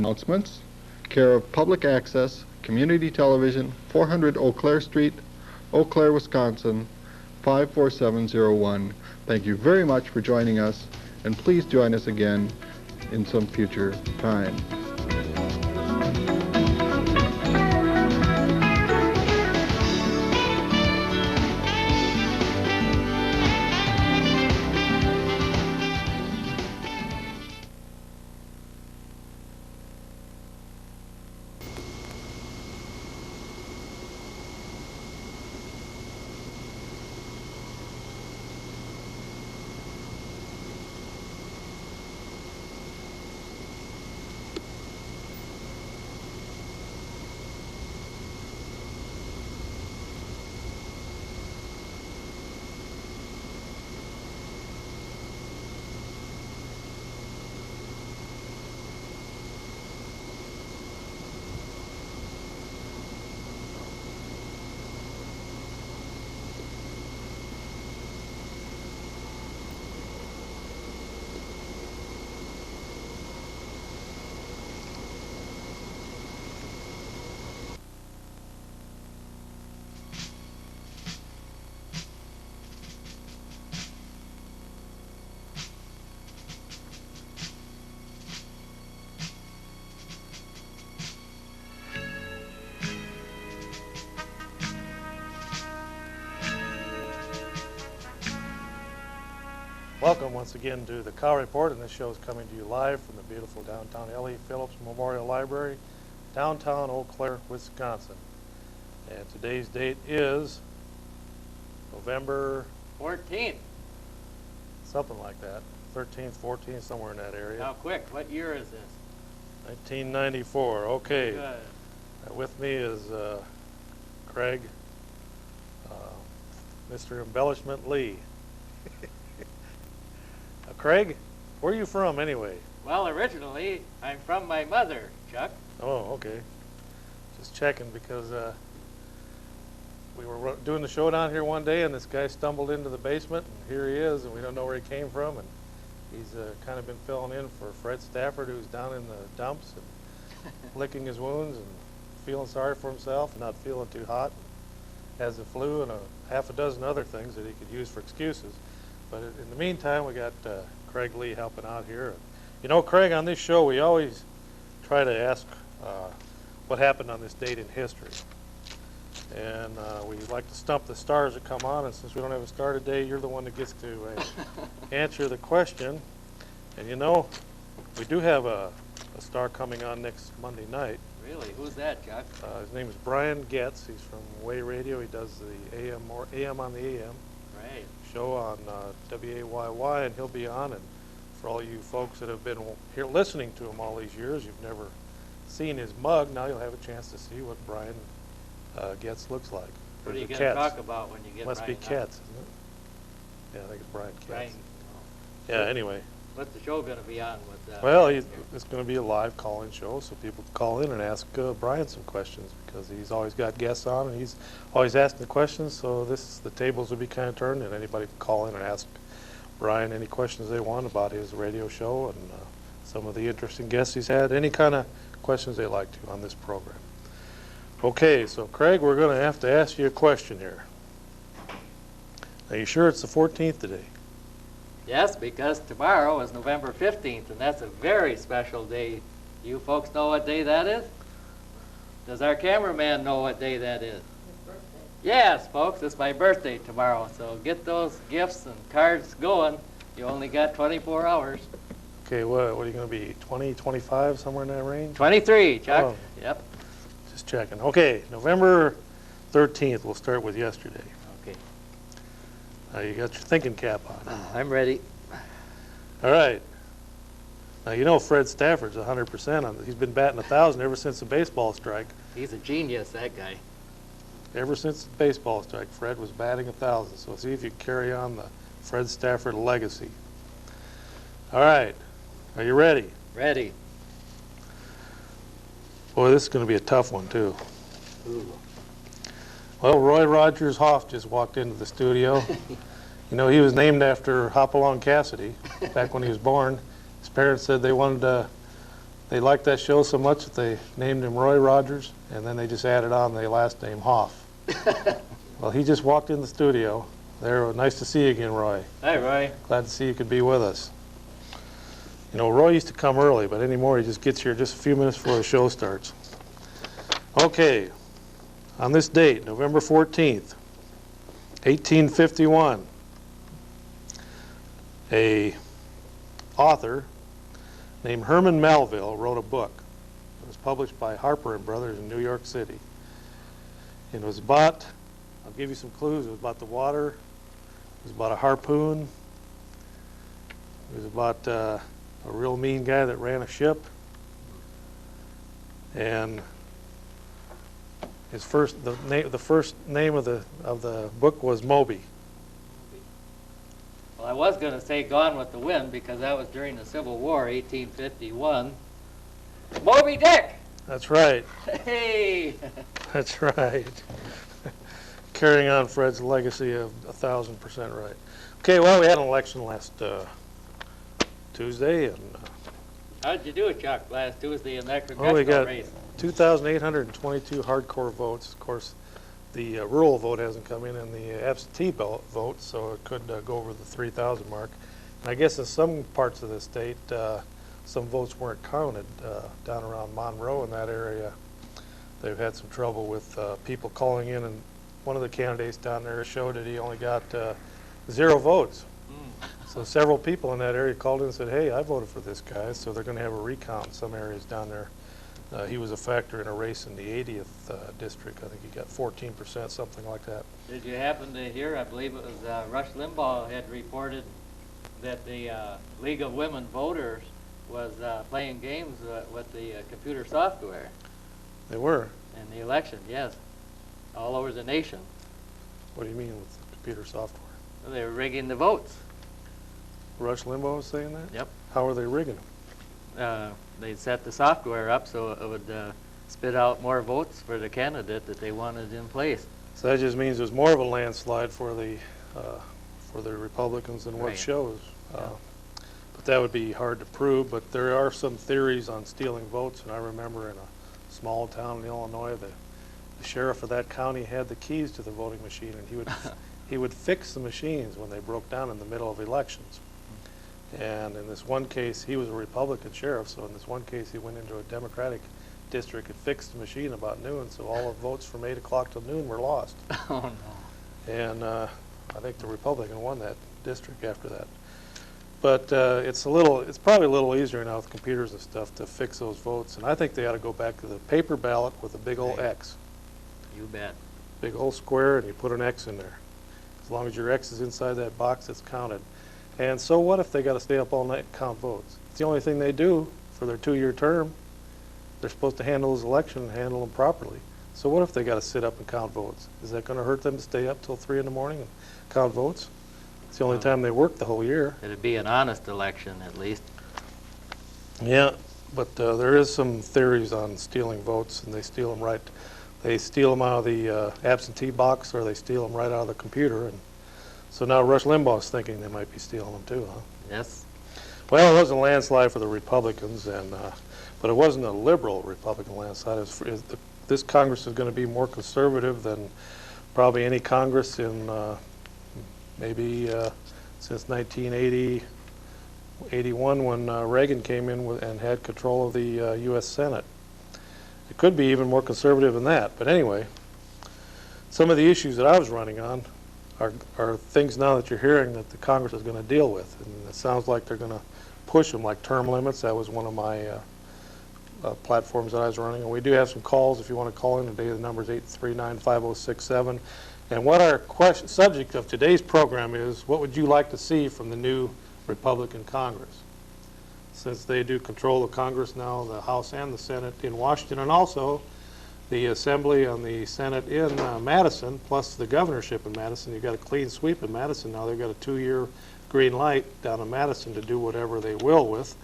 Announcements, care of Public Access, Community Television, 400 Eau Claire Street, Eau Claire, Wisconsin, 54701. Thank you very much for joining us, and please join us again in some future time. Welcome once again to the Cow Report, and this show is coming to you live from the beautiful downtown L.E. Phillips Memorial Library, downtown Eau Claire, Wisconsin. And today's date is November 14th. Something like that. 13th, 14th, somewhere in that area. Now quick, what year is this? 1994. Okay. Good. With me is Craig, Mr. Embellishment Lee. Craig, where are you from anyway? Well, originally, I'm from my mother, Chuck. Oh, okay. Just checking because we were doing the show down here one day and this guy stumbled into the basement and here he is and we don't know where he came from, and he's kind of been filling in for Fred Stafford, who's down in the dumps and licking his wounds and feeling sorry for himself and not feeling too hot, and has the flu and a half a dozen other things that he could use for excuses. But in the meantime, we got Craig Lee helping out here. You know, Craig, on this show, we always try to ask what happened on this date in history. And we like to stump the stars that come on, and since we don't have a star today, you're the one that gets to answer the question. And you know, we do have a star coming on next Monday night. Really? Who's that, Chuck? His name is Brian Getz. He's from Way Radio. He does the AM on the AM. Right. Show on WAYY, and he'll be on. And for all you folks that have been here listening to him all these years, you've never seen his mug. Now you'll have a chance to see what Brian Getz looks like. What are you going to talk about when you get Must Brian be Ketz, isn't it? Yeah, I think it's Brian Ketz. Brian. Yeah, anyway. What's the show going to be on with Well, it's going to be a live call-in show, so people can call in and ask Brian some questions, because he's always got guests on and he's always asking the questions. So the tables will be kind of turned, and anybody can call in and ask Brian any questions they want about his radio show and some of the interesting guests he's had, any kind of questions they like to on this program. Okay, so Craig, we're going to have to ask you a question here. Are you sure it's the 14th today? Yes, because tomorrow is November 15th, and that's a very special day. You folks know what day that is? Does our cameraman know what day that is? His birthday. Yes, folks, it's my birthday tomorrow, so get those gifts and cards going. You only got 24 hours. Okay, what are you going to be, 20, 25, somewhere in that range? 23, Chuck. Oh. Yep. Just checking. Okay, November 13th, we'll start with yesterday. Okay. You got your thinking cap on. I'm ready. All right. Now, you know Fred Stafford's 100% on this. He's been batting 1,000 ever since the baseball strike. He's a genius, that guy. Ever since the baseball strike, Fred was batting 1,000. So see if you can carry on the Fred Stafford legacy. All right. Are you ready? Ready. Boy, this is going to be a tough one, too. Ooh. Well, Roy Rogers Hoff just walked into the studio. You know, he was named after Hopalong Cassidy back when he was born. His parents said they wanted to They liked that show so much that they named him Roy Rogers, and then they just added on the last name Hoff. Well, he just walked in the studio. There, nice to see you again, Roy. Hi, Roy. Glad to see you could be with us. You know, Roy used to come early, but anymore he just gets here just a few minutes before the show starts. Okay, on this date, November 14th, 1851, a author named Herman Melville wrote a book. It was published by Harper and Brothers in New York City. It was about, I'll give you some clues, it was about the water, it was about a harpoon, it was about a real mean guy that ran a ship, and his first name of the book was Moby. Well, I was going to say Gone with the Wind because that was during the Civil War, 1851. Moby Dick! That's right. Hey! That's right. Carrying on Fred's legacy of 1,000% right. Okay, well, we had an election last Tuesday, and How did you do it, Chuck, last Tuesday in that we congressional got race? 2,822 hardcore votes. Of course, the rural vote hasn't come in, and the absentee vote, so it could go over the 3,000 mark. And I guess in some parts of the state, some votes weren't counted. Down around Monroe in that area, they've had some trouble with people calling in, and one of the candidates down there showed that he only got 0 votes. So several people in that area called in and said, hey, I voted for this guy, so they're going to have a recount in some areas down there. He was a factor in a race in the 80th district. I think he got 14%, something like that. Did you happen to hear, I believe it was Rush Limbaugh had reported that the League of Women Voters was playing games with the computer software They were. in the election, yes, all over the nation. What do you mean with the computer software? They were rigging the votes. Rush Limbaugh was saying that? Yep. How are they rigging them? They set the software up so it would spit out more votes for the candidate that they wanted in place. So that just means there's more of a landslide for the Republicans than what Right. shows. Yeah. But that would be hard to prove. But there are some theories on stealing votes, and I remember in a small town in Illinois, the sheriff of that county had the keys to the voting machine, and he would fix the machines when they broke down in the middle of elections. And in this one case, he was a Republican sheriff, so in this one case, he went into a Democratic district and fixed the machine about noon, so all the votes from 8 o'clock till noon were lost. Oh, no. And I think the Republican won that district after that. But it's probably a little easier now with computers and stuff to fix those votes, and I think they ought to go back to the paper ballot with a big old X. You bet. Big old square, and you put an X in there. As long as your X is inside that box, it's counted. And so what if they got to stay up all night and count votes? It's the only thing they do for their 2-year term. They're supposed to handle those elections and handle them properly. So what if they got to sit up and count votes? Is that going to hurt them to stay up till 3 in the morning and count votes? It's the only time they work the whole year. It'd be an honest election, at least. Yeah, but there is some theories on stealing votes, and they steal them right. They steal them out of the absentee box, or they steal them right out of the computer. And so now Rush Limbaugh's thinking they might be stealing them too, huh? Yes. Well, it was a landslide for the Republicans, and but it wasn't a liberal Republican landslide. This Congress is going to be more conservative than probably any Congress in maybe since 1980, 81, when Reagan came in and had control of the U.S. Senate. It could be even more conservative than that. But anyway, some of the issues that I was running on are things now that you're hearing that the Congress is going to deal with. And it sounds like they're going to push them, like term limits. That was one of my platforms that I was running. And we do have some calls if you want to call in today. The number is 839-5067. And what our subject of today's program is, what would you like to see from the new Republican Congress? Since they do control the Congress now, the House and the Senate in Washington, and also the Assembly and the Senate in Madison, plus the governorship in Madison. You've got a clean sweep in Madison now. They've got a 2-year green light down in Madison to do whatever they will with.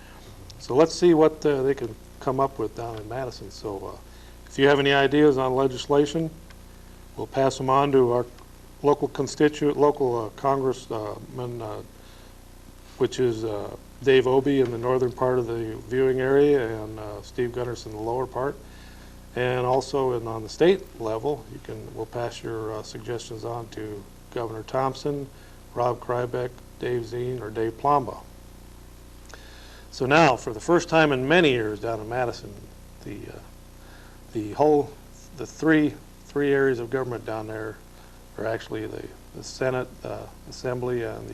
So let's see what they can come up with down in Madison. So if you have any ideas on legislation, we'll pass them on to our local constituent, local congressman, which is Dave Obie in the northern part of the viewing area, and Steve Gunners in the lower part. And also on the state level, we'll pass your suggestions on to Governor Thompson, Rob Krybeck, Dave Zine, or Dave Plomba. So now, for the first time in many years down in Madison, the three areas of government down there are actually the Senate, Assembly, and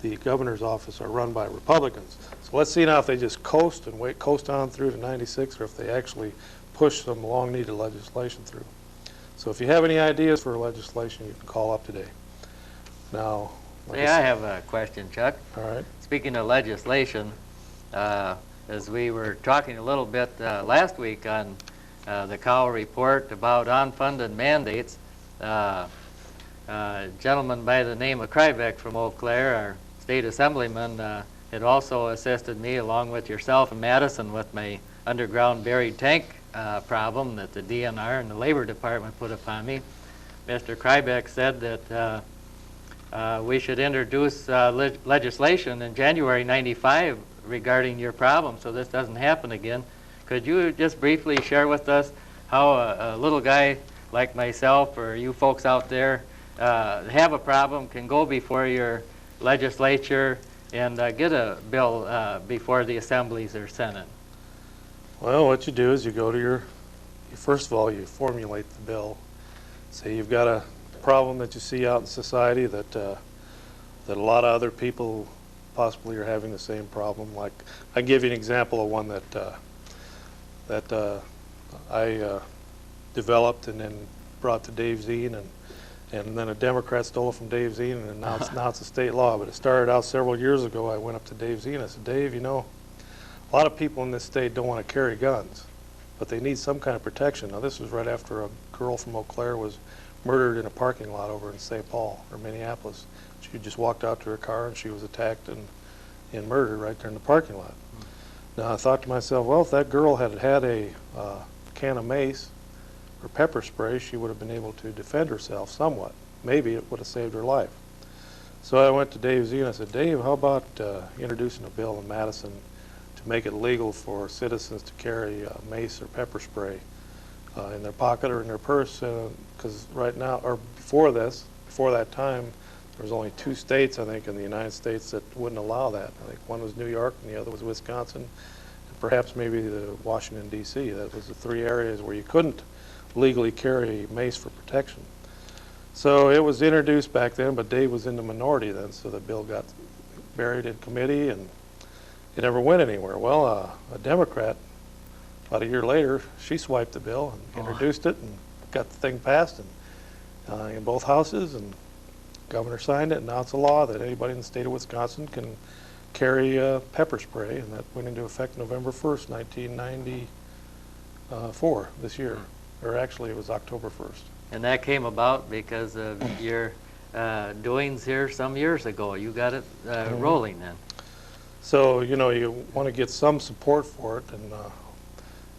the governor's office are run by Republicans. So let's see now if they just coast on through to 96, or if they actually push some long-needed legislation through. So if you have any ideas for legislation, you can call up today. Now, I have a question, Chuck. All right. Speaking of legislation, as we were talking a little bit last week on the Cow report about unfunded mandates, a gentleman by the name of Krybeck from Eau Claire, our state assemblyman, had also assisted me, along with yourself in Madison, with my underground buried tank problem that the DNR and the Labor Department put upon me. Mr. Krybeck said that we should introduce legislation in January '95 regarding your problem, so this doesn't happen again. Could you just briefly share with us how a little guy like myself, or you folks out there, have a problem, can go before your legislature and get a bill before the assemblies or Senate? Well, what you do is you go to first of all, you formulate the bill. Say you've got a problem that you see out in society that a lot of other people possibly are having the same problem. Like, I can give you an example of one that I developed and then brought to Dave Zine, and then a Democrat stole it from Dave Zine, and now it's a state law. But it started out several years ago. I went up to Dave Zine. I said, Dave, you know, a lot of people in this state don't want to carry guns, but they need some kind of protection. Now, this was right after a girl from Eau Claire was murdered in a parking lot over in St. Paul or Minneapolis. She just walked out to her car and she was attacked and murdered right there in the parking lot. Now, I thought to myself, well, if that girl had had a can of mace or pepper spray, she would have been able to defend herself somewhat. Maybe it would have saved her life. So I went to Dave Z and I said, Dave, how about introducing a bill in Madison to make it legal for citizens to carry mace or pepper spray in their pocket or in their purse? Because right now, or before that time, there was only 2 states, I think, in the United States that wouldn't allow that. I think one was New York and the other was Wisconsin, and perhaps maybe the Washington, D.C. That was the 3 areas where you couldn't legally carry mace for protection. So it was introduced back then, but Dave was in the minority then, so the bill got buried in committee and it never went anywhere. Well, a Democrat, about a year later, she swiped the bill and introduced it and got the thing passed in both houses, and governor signed it, and now it's a law that anybody in the state of Wisconsin can carry pepper spray, and that went into effect November 1st, 1994, this year. Or actually, it was October 1st. And that came about because of your doings here some years ago. You got it rolling then. So, you know, you want to get some support for it,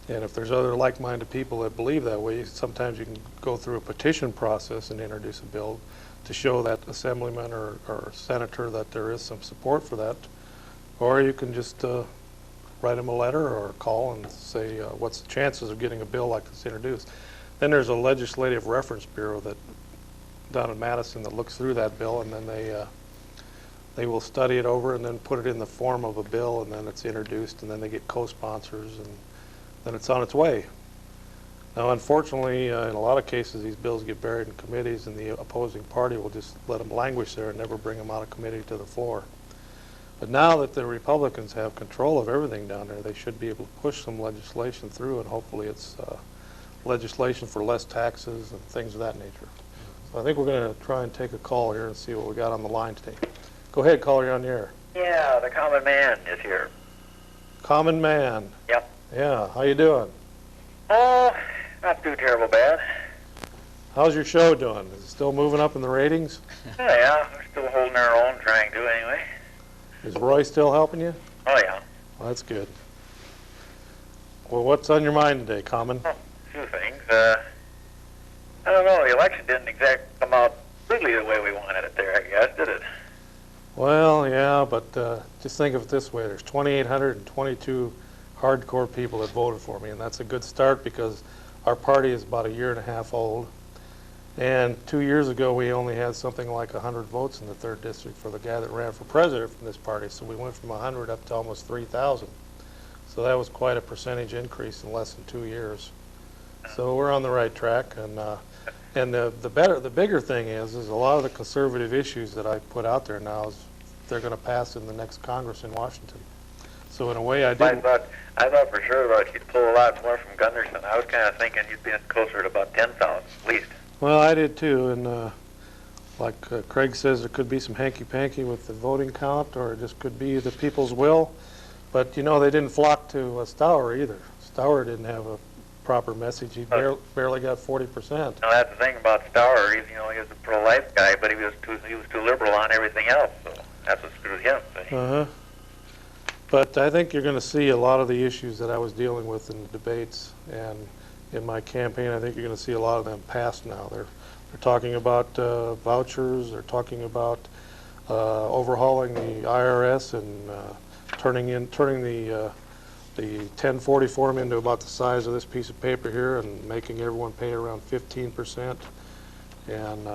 and if there's other like-minded people that believe that way, sometimes you can go through a petition process and introduce a bill to show that assemblyman or senator that there is some support for that. Or you can just write them a letter or call and say, what's the chances of getting a bill like this introduced? Then there's a legislative reference bureau that down in Madison that looks through that bill, and then they will study it over and then put it in the form of a bill, and then it's introduced, and then they get co-sponsors, and then it's on its way. Now, unfortunately, in a lot of cases, these bills get buried in committees, and the opposing party will just let them languish there and never bring them out of committee to the floor. But now that the Republicans have control of everything down there, they should be able to push some legislation through, and hopefully it's legislation for less taxes and things of that nature. So I think we're going to try and take a call here and see what we got on the line today. Go ahead, caller, you're on the air. Yeah, the common man is here. Common man. Yep. Yeah, how you doing? Oh, not too terrible bad. How's your show doing? Is it still moving up in the ratings? Yeah, we're still holding our own, trying to anyway. Is Roy still helping you? Oh, yeah. Well, that's good. Well, what's on your mind today, Common? Well, a few things. I don't know, the election didn't exactly come out really the way we wanted it there, I guess, did it? Well, yeah, but just think of it this way. There's 2,822 hardcore people that voted for me, and that's a good start because our party is about a year and a half old. And 2 years ago, we only had something like 100 votes in the 3rd district for the guy that ran for president from this party. So we went from 100 up to almost 3,000. So that was quite a percentage increase in less than 2 years. So we're on the right track. And the bigger thing is a lot of the conservative issues that I put out there now is they're going to pass in the next Congress in Washington. So in a way, I didn't. I thought for sure about you'd pull a lot more from Gunderson. I was kind of thinking you'd be closer to about 10,000 at least. Well, I did too, and like Craig says, there could be some hanky-panky with the voting count, or it just could be the people's will. But you know, they didn't flock to Stour either. Stour didn't have a proper message. He barely got 40%. Now that's the thing about Stour. He was a pro-life guy, but he was too liberal on everything else. So that's what screwed him. But I think you're going to see a lot of the issues that I was dealing with in the debates and in my campaign. I think you're going to see a lot of them pass now. They're talking about vouchers. They're talking about overhauling the IRS and turning the 1040 form into about the size of this piece of paper here and making everyone pay around 15%. And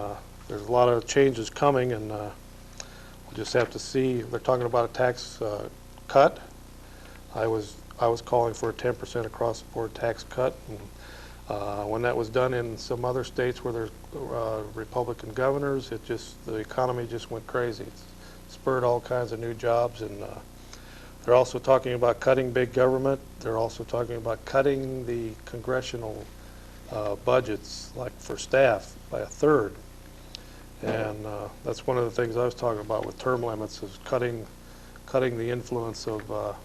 there's a lot of changes coming, and we'll just have to see. They're talking about a tax cut. I was calling for a 10% across the board tax cut. And when that was done in some other states where there's Republican governors, the economy just went crazy. It spurred all kinds of new jobs, and they're also talking about cutting big government. They're also talking about cutting the congressional budgets, like for staff, by a third. And that's one of the things I was talking about with term limits, is cutting the influence of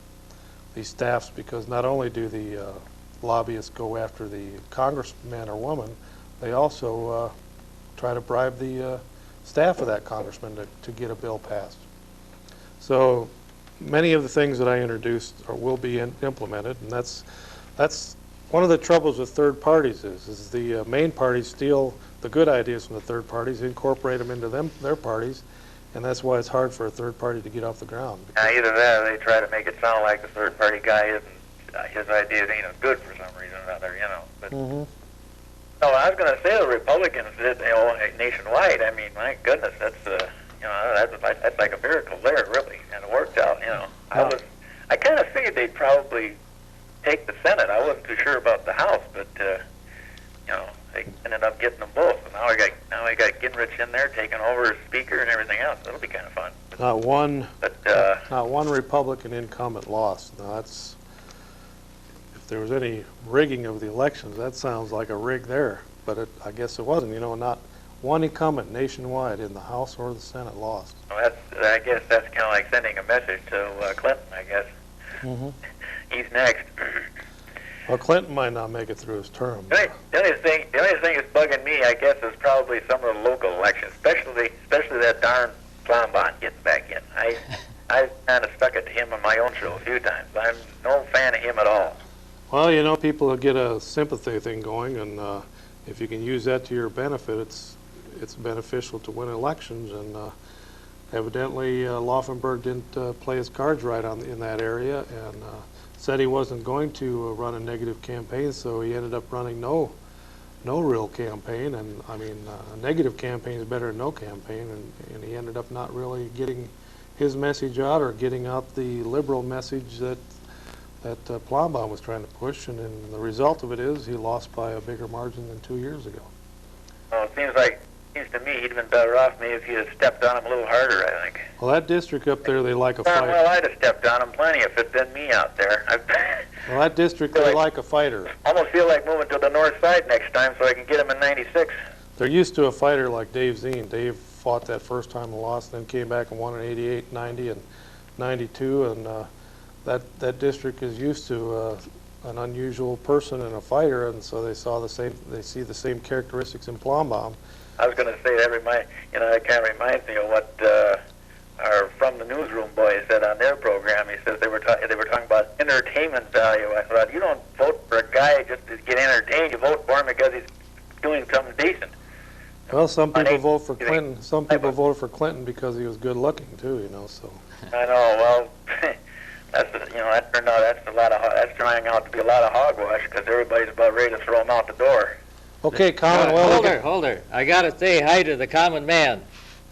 these staffs, because not only do the lobbyists go after the congressman or woman, they also try to bribe the staff of that congressman to get a bill passed. So many of the things that I introduced will be implemented, and that's one of the troubles with third parties is the main parties steal the good ideas from the third parties, incorporate them into their parties, and that's why it's hard for a third party to get off the ground. Either that, or they try to make it sound like the third party guy isn't. His ideas ain't as good for some reason or other, But no, I was going to say the Republicans did, nationwide. I mean, my goodness, that's like a miracle there, really, and it worked out. I kind of figured they'd probably take the Senate. I wasn't too sure about the House, but they ended up getting them both. So now we got Gingrich in there taking over as Speaker and everything else. That'll be kind of fun. Not one Republican incumbent lost. Now if there was any rigging of the elections, that sounds like a rig there, but I guess it wasn't. Not one incumbent nationwide in the House or the Senate lost. Well, I guess that's kind of like sending a message to Clinton, I guess. He's next. Well, Clinton might not make it through his term. The only thing that's bugging me, I guess, is probably some of the local elections, especially that darn Plombon getting back in. I kind of stuck it to him on my own show a few times. I'm no fan of him at all. Well, people will get a sympathy thing going, and if you can use that to your benefit, it's beneficial to win elections. And evidently, Laufenberg didn't play his cards right in that area, and said he wasn't going to run a negative campaign, so he ended up running no real campaign. And I mean, a negative campaign is better than no campaign, and he ended up not really getting his message out or getting out the liberal message that Plombon was trying to push, and the result of it is he lost by a bigger margin than 2 years ago. Well, it seems to me he'd have been better off maybe if he'd have stepped on him a little harder, I think. Well, that district up there, they like a fighter. Well, I'd have stepped on him plenty if it'd been me out there. Well, that district, they like a fighter. I almost feel like moving to the north side next time so I can get him in 96. They're used to a fighter like Dave Zien. Dave fought that first time and lost, then came back and won in 88, 90, and 92, and that district is used to an unusual person and a fighter, and so they see the same characteristics in Plombon. I was going to say that kind of reminds me of what our From the Newsroom boy said on their program. He says they were talking about entertainment value. I thought, you don't vote for a guy just to get entertained. You vote for him because he's doing something decent. Well, some people Money? vote for You think- Clinton. Some people voted for Clinton because he was good looking too, you know, so. I know. Well, that turned out that's turning out to be a lot of hogwash because everybody's about ready to throw him out the door. Okay, Common, well, Hold her. I gotta say hi to the common man.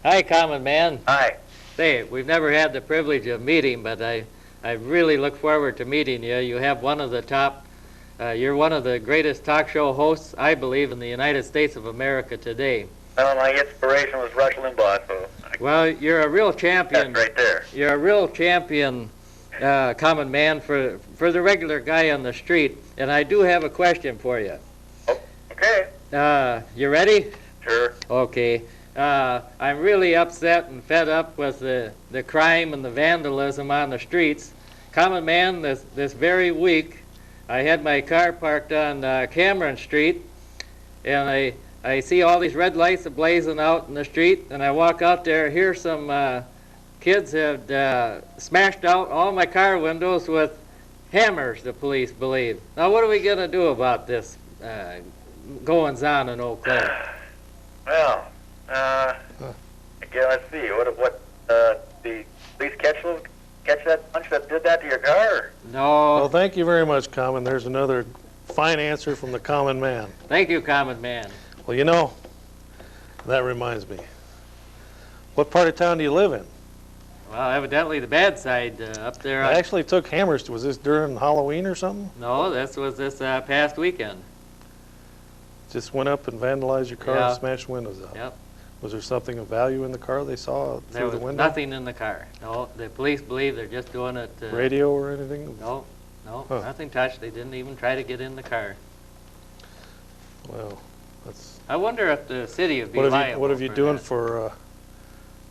Hi, common man. Hi. Say, we've never had the privilege of meeting, but I really look forward to meeting you. You have one of the top, you're one of the greatest talk show hosts, I believe, in the United States of America today. Well, my inspiration was Rush Limbaugh, so Well, you're a real champion. that's right there. You're a real champion, common man, for the regular guy on the street. And I do have a question for you. Oh, okay. You ready? Sure. Okay. I'm really upset and fed up with the crime and the vandalism on the streets. Common man, this very week, I had my car parked on Cameron Street, and I see all these red lights blazing out in the street, and I walk out there, here some kids had smashed out all my car windows with hammers, the police believe. Now, what are we going to do about this goings-on in Eau Claire? Well, okay, let's see. What the police catch that bunch that did that to your car? well, No. thank you very much, Common. There's another fine answer from the common man. Thank you, common man. Well, you know, that reminds me. What part of town do you live in? Well, evidently the bad side up there. I actually took hammers. Was this during Halloween or something? No, this was this past weekend. Just went up and vandalized your car Yeah. and smashed windows out. Yep. Was there something of value in the car they saw There through was the window? nothing in the car. No, the police believe they're just doing it. Radio or anything? No, Huh. nothing touched. They didn't even try to get in the car. Well, that's. I wonder if the city would be What liable. have you for doing that. for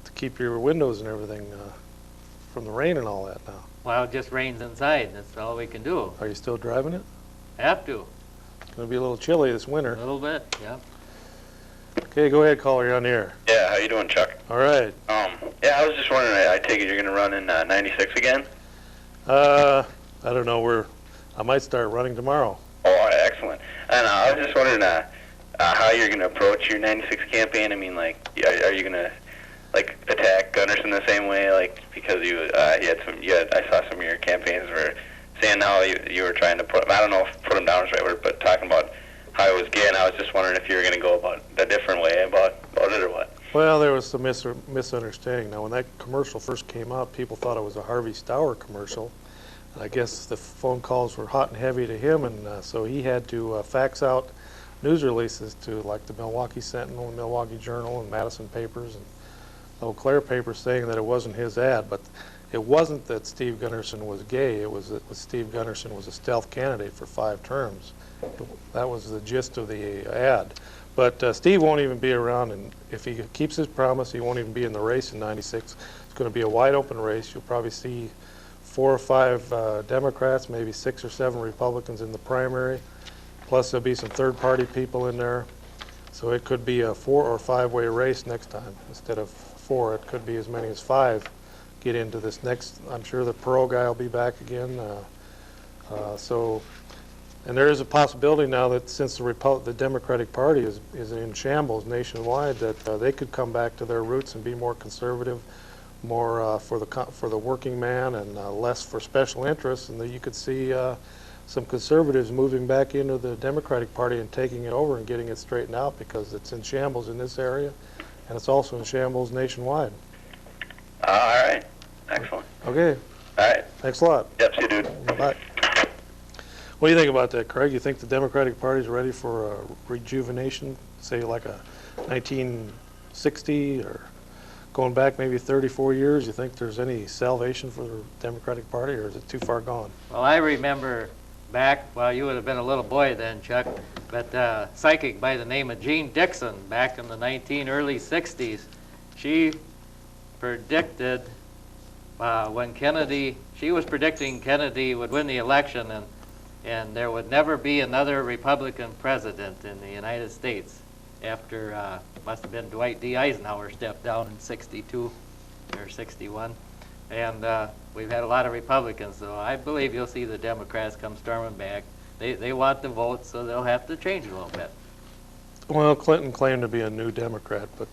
to keep your windows and everything from the rain and all that now? Well, it just rains inside. That's all we can do. Are you still driving it? Have to. It's going to be a little chilly this A winter. little bit. Yeah. Okay, go ahead, caller. You're on the air. Yeah, how you doing, Chuck? All right. Yeah, I was just wondering, I take it you're going to run in 96 again? I don't know. I might start running tomorrow. Oh, all right, excellent. And I was just wondering how you're going to approach your 96 campaign. I mean, like, are you going to, like, attack Gunnarsson the same way? Like, because I saw some of your campaigns were saying how you were trying to put, I don't know if put him down is the right word, but talking about how it was gay, and I was just wondering if you were going to go about a different way about it or what. Well, there was some misunderstanding. Now, when that commercial first came out, people thought it was a Harvey Stour commercial. And I guess the phone calls were hot and heavy to him, and so he had to fax out news releases to, like, the Milwaukee Sentinel and Milwaukee Journal and Madison papers and the Eau Claire paper saying that it wasn't his ad. But it wasn't that Steve Gunnarsson was gay. It was that Steve Gunnarsson was a stealth candidate for 5 terms. That was the gist of the ad. But Steve won't even be around, and if he keeps his promise, he won't even be in the race in 96. It's going to be a wide open race. You'll probably see 4 or 5 Democrats, maybe 6 or 7 Republicans in the primary. Plus there'll be some third-party people in there. So it could be a 4 or 5-way race next time. Instead of 4, it could be as many as 5 get into this next. I'm sure the Perot guy will be back again. And there is a possibility now that since the Democratic Party is in shambles nationwide, that they could come back to their roots and be more conservative, more for the working man, and less for special interests, and that you could see some conservatives moving back into the Democratic Party and taking it over and getting it straightened out, because it's in shambles in this area, and it's also in shambles nationwide. All right, excellent. Okay, All right, thanks a lot. yep, see you, dude. Bye. What do you think about that, Craig? You think the Democratic Party is ready for a rejuvenation, say like a 1960 or going back maybe 34 years? You think there's any salvation for the Democratic Party, or is it too far gone? Well, I remember back, well, you would have been a little boy then, Chuck, but a psychic by the name of Jean Dixon back in the early 60s, she predicted when Kennedy, she was predicting Kennedy would win the election, and there would never be another Republican president in the United States after, must have been Dwight D. Eisenhower stepped down in 62 or 61. And we've had a lot of Republicans, so I believe you'll see the Democrats come storming back. They want the vote, so they'll have to change a little bit. Well, Clinton claimed to be a new Democrat, but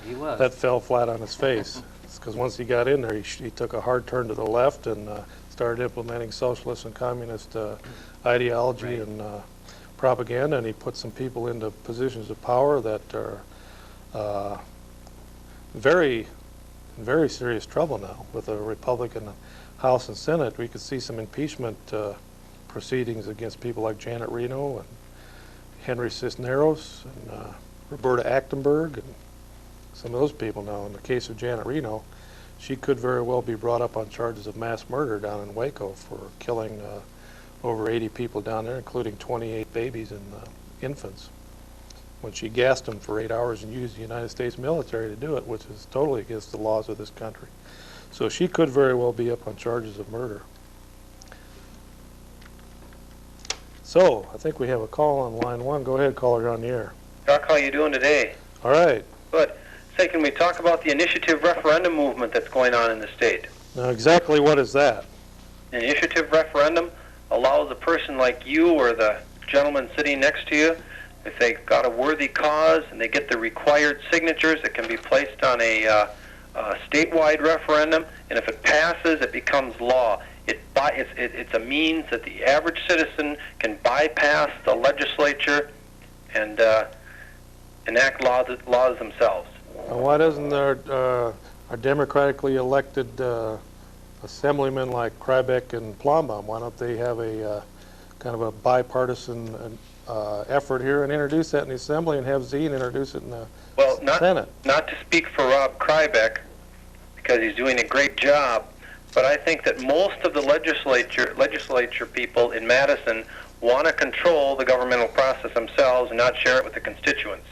He was. that fell flat on his face. Because once he got in there, he took a hard turn to the left and started implementing socialist and communist ideology Right. and propaganda, and he put some people into positions of power that are very, very serious trouble now with the Republican House and Senate. We could see some impeachment proceedings against people like Janet Reno and Henry Cisneros and Roberta Achtenberg and some of those people now. In the case of Janet Reno, she could very well be brought up on charges of mass murder down in Waco for killing over 80 people down there, including 28 babies and infants, when she gassed them for 8 hours and used the United States military to do it, which is totally against the laws of this country. So she could very well be up on charges of murder. So, I think we have a call on line 1. Go ahead, caller, you're on the air. Doc, how you doing today? All right. Good. Say, can we talk about the initiative referendum movement that's going on in the state? Now, exactly what is that? An initiative referendum allows a person like you or the gentleman sitting next to you, if they got a worthy cause and they get the required signatures, it can be placed on a statewide referendum, and if it passes, it becomes law. It's a means that the average citizen can bypass the legislature and enact laws themselves. Why doesn't our democratically elected assemblymen like Krybeck and Plombaum, why don't they have a kind of a bipartisan effort here and introduce that in the Assembly and have Zine introduce it in the Senate? Not to speak for Rob Krybeck, because he's doing a great job, but I think that most of the legislature people in Madison want to control the governmental process themselves and not share it with the constituents.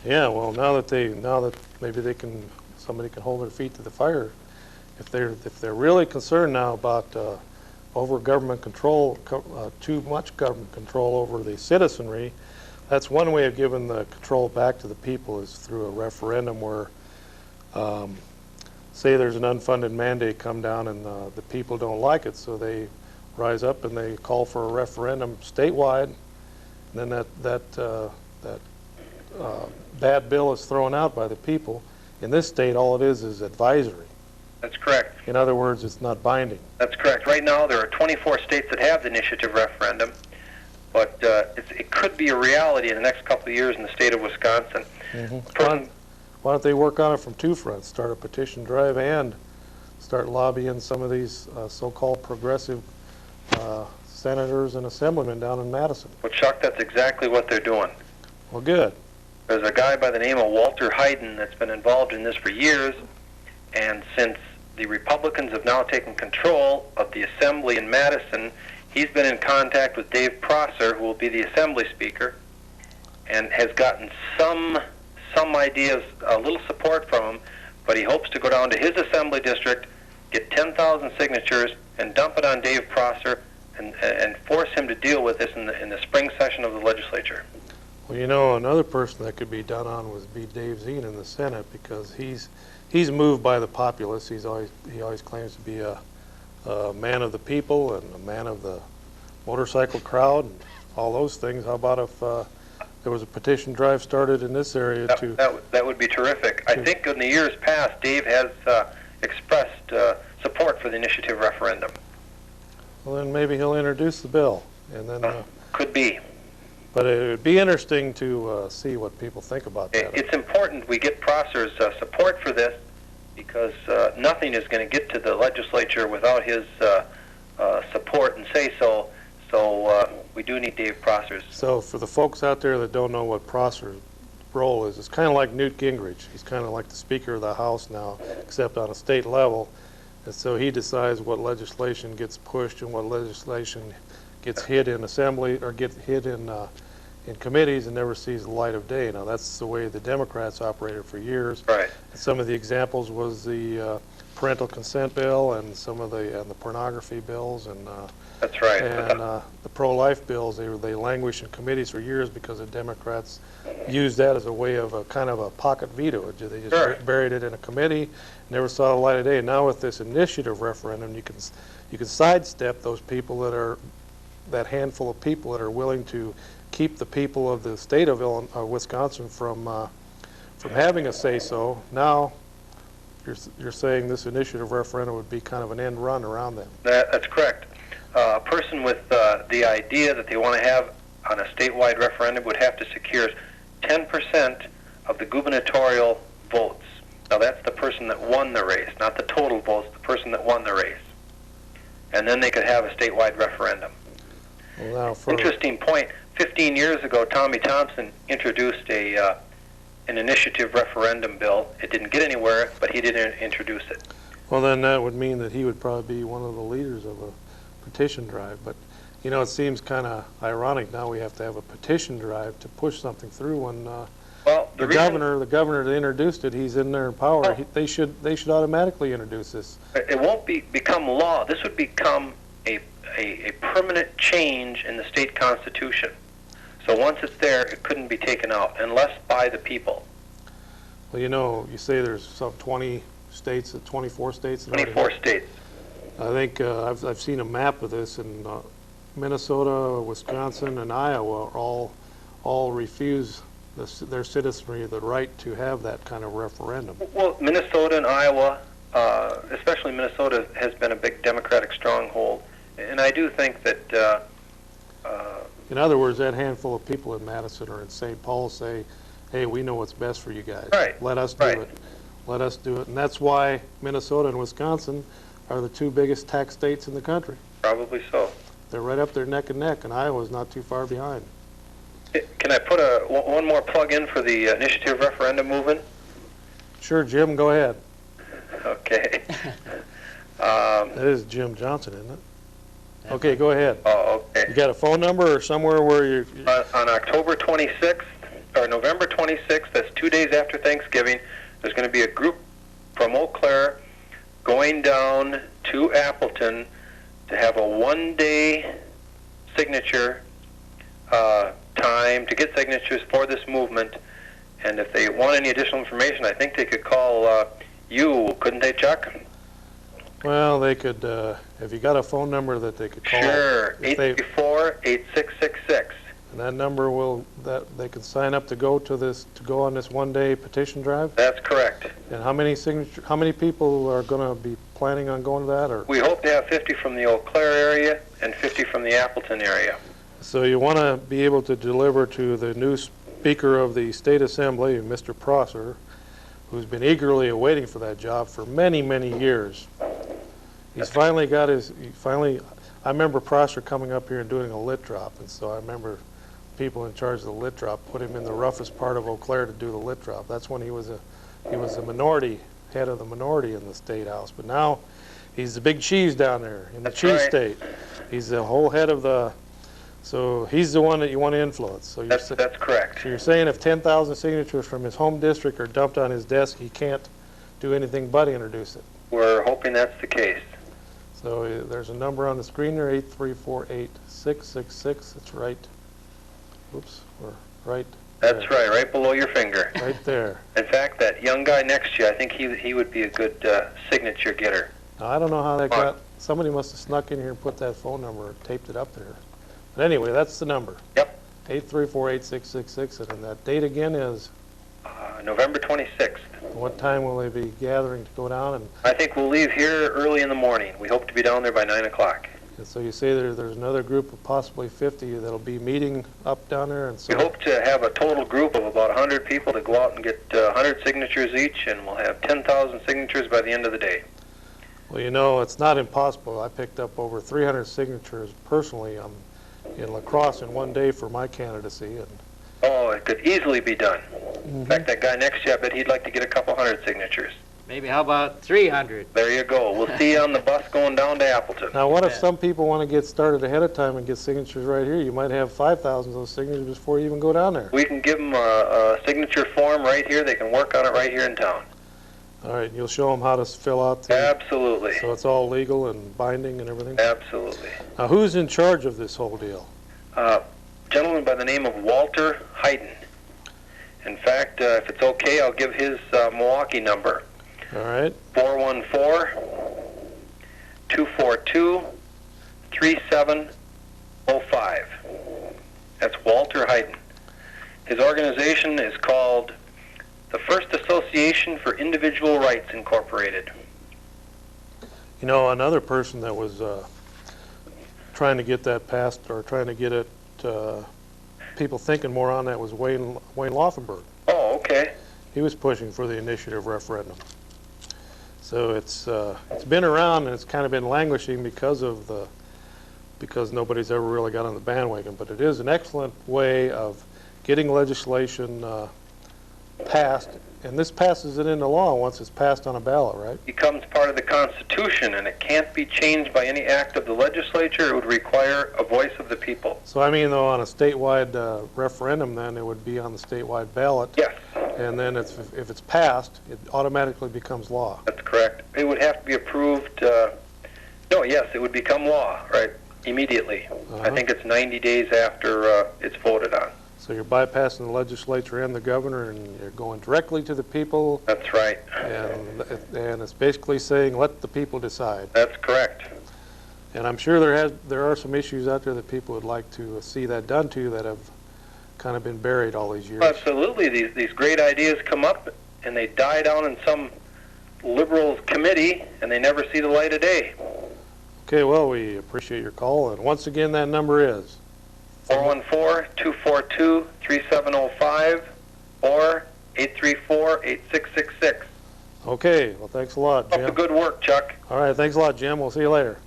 Yeah, well, now that maybe somebody can hold their feet to the fire, if they're really concerned now about over government control, too much government control over the citizenry, that's one way of giving the control back to the people is through a referendum where, say there's an unfunded mandate come down and the people don't like it, so they rise up and they call for a referendum statewide, and then that bad bill is thrown out by the people. In this state, all it is advisory. That's correct. In other words, it's not binding. That's correct. Right now, there are 24 states that have the initiative referendum, but it could be a reality in the next couple of years in the state of Wisconsin. Mm-hmm. Why don't they work on it from two fronts? Start a petition drive and start lobbying some of these so-called progressive senators and assemblymen down in Madison. Well, Chuck, that's exactly what they're doing. Well, good. There's a guy by the name of Walter Hayden that's been involved in this for years, and since the Republicans have now taken control of the Assembly in Madison, he's been in contact with Dave Prosser, who will be the Assembly Speaker, and has gotten some ideas, a little support from him, but he hopes to go down to his Assembly district, get 10,000 signatures, and dump it on Dave Prosser and force him to deal with this in the spring session of the legislature. Well, you know, another person that could be done on would be Dave Zine in the Senate, because he's moved by the populace. He always claims to be a man of the people and a man of the motorcycle crowd and all those things. How about if there was a petition drive started in this area that would be terrific. I think in the years past, Dave has expressed support for the initiative referendum. Well, then maybe he'll introduce the bill, and then. Could be. But it would be interesting to see what people think about that. It's important we get Prosser's support for this, because nothing is going to get to the legislature without his support and say-so. So we do need Dave Prosser's. So for the folks out there that don't know what Prosser's role is, it's kind of like Newt Gingrich. He's kind of like the Speaker of the House now, except on a state level. And so he decides what legislation gets pushed and what legislation gets hid in assembly or gets hid in committees and never sees the light of day. Now that's the way the Democrats operated for years. Right. Some of the examples was the parental consent bill and some of the pornography bills and that's right. And the pro-life bills. They languished in committees for years because the Democrats used that as a way of a kind of a pocket veto. They just buried it in a committee, never saw the light of day. Now with this initiative referendum, you can sidestep those people that handful of people that are willing to keep the people of the state of Wisconsin from having a say-so. Now, you're saying this initiative referendum would be kind of an end run around them. That's correct. A person with the idea that they want to have on a statewide referendum would have to secure 10% of the gubernatorial votes. Now that's the person that won the race, not the total votes, the person that won the race. And then they could have a statewide referendum. Well, now Interesting point. 15 years ago, Tommy Thompson introduced an initiative referendum bill. It didn't get anywhere, but he did introduce it. Well, then that would mean that he would probably be one of the leaders of a petition drive. But, you know, it seems kind of ironic now we have to have a petition drive to push something through when Well, the governor that introduced it, he's in their power. Oh. They should automatically introduce this. It won't become law. This would become a permanent change in the state constitution. So once it's there, it couldn't be taken out unless by the people. Well, you know, you say there's some 20 states, 24 states. That already 24 have- states. I think I've seen a map of this, and Minnesota, Wisconsin, and Iowa all refuse their citizenry the right to have that kind of referendum. Well, Minnesota and Iowa, especially Minnesota, has been a big Democratic stronghold. And I do think that In other words, that handful of people in Madison or in St. Paul say, hey, we know what's best for you guys. Right, Let us do right. it. Let us do it. And that's why Minnesota and Wisconsin are the two biggest tax states in the country. probably so. They're right up there neck and neck, and Iowa's not too far behind. Can I put one more plug in for the initiative referendum movement? Sure, Jim, go ahead. Okay. That is Jim Johnson, isn't it? Okay, go ahead. Oh, You okay. got a phone number or somewhere where you On October 26th, or November 26th, that's 2 days after Thanksgiving, there's going to be a group from Eau Claire going down to Appleton to have a one-day signature time to get signatures for this movement. And if they want any additional information, I think they could call you, couldn't they, Chuck? Well, they could, have you got a phone number that they could call? Sure, If they- 834-8666. And that number that they can sign up to go on this one-day petition drive? That's correct. And how many people are going to be planning on going to that? Or We hope to have 50 from the Eau Claire area and 50 from the Appleton area. so you want to be able to deliver to the new Speaker of the State Assembly, Mr. Prosser, who's been eagerly awaiting for that job for many, many years. He's finally got I remember Prosser coming up here and doing a lit drop, and so I remember people in charge of the lit drop put him in the roughest part of Eau Claire to do the lit drop. That's when he was a minority, head of the minority in the State House. But now he's the big cheese down there in the That's cheese right. state. He's the whole head of so he's the one that you want to influence. So That's correct. so you're saying if 10,000 signatures from his home district are dumped on his desk, he can't do anything but introduce it. We're hoping that's the case. So there's a number on the screen there, 834-8666. It's right. Oops, we're right. That's right below your finger. Right there. In fact, that young guy next to you, I think he would be a good signature getter. Now, I don't know how that Mark. got. Somebody must have snuck in here and put that phone number or taped it up there. But anyway, that's the number. Yep. 834-8666. And that date again is, November 26th. what time will they be gathering to go down? And I think we'll leave here early in the morning. We hope to be down there by 9 o'clock. so you say there's another group of possibly 50 that'll be meeting up down there. And so We hope to have a total group of about 100 people to go out and get 100 signatures each, and we'll have 10,000 signatures by the end of the day. Well, you know, it's not impossible. I picked up over 300 signatures personally in La Crosse in one day for my candidacy. And Oh, it could easily be done. In fact, that guy next to you, I bet he'd like to get a couple hundred signatures. Maybe how about 300? There you go. We'll see you on the bus going down to Appleton. now, what if Yeah. some people want to get started ahead of time and get signatures right here? You might have 5,000 of those signatures before you even go down there. We can give them a signature form right here. They can work on it right here in town. All right, you'll show them how to fill out Absolutely. so it's all legal and binding and everything. Absolutely. Now, who's in charge of this whole deal? Gentleman by the name of Walter Hayden. In fact, if it's okay, I'll give his Milwaukee number. All right. 414-242-3705. That's Walter His organization is called the First Association for Individual Rights Incorporated. You know, another person that was trying to get that passed, or trying to get it, people thinking more on that, was Wayne Laufenberg. Oh, okay. He was pushing for the initiative referendum. So it's been around, and it's kind of been languishing because nobody's ever really got on the bandwagon. But it is an excellent way of getting legislation passed, and this passes it into law once it's passed on a ballot, right? Becomes part of the Constitution, and it can't be changed by any act of the legislature. It would require a voice of the people. So I mean, though, on a statewide referendum, then it would be on the statewide ballot. Yes, And then if it's passed, it automatically becomes law. that's correct. It would have to be approved. No, yes, it would become law, right, immediately. I think it's 90 days after it's voted on. So you're bypassing the legislature and the governor, and you're going directly to the people, That's right. and it's basically saying, let the people decide. That's correct. And I'm sure there are some issues out there that people would like to see that done to, that have kind of been buried all these years. Absolutely. These great ideas come up, and they die down in some liberal committee, and they never see the light of day. Okay, well, we appreciate your call, and once again, that number is 414-242-3705 or 834-8666. okay. Well, thanks a lot, Up the Jim. good work, Chuck. All right, thanks a lot, Jim. We'll see you later.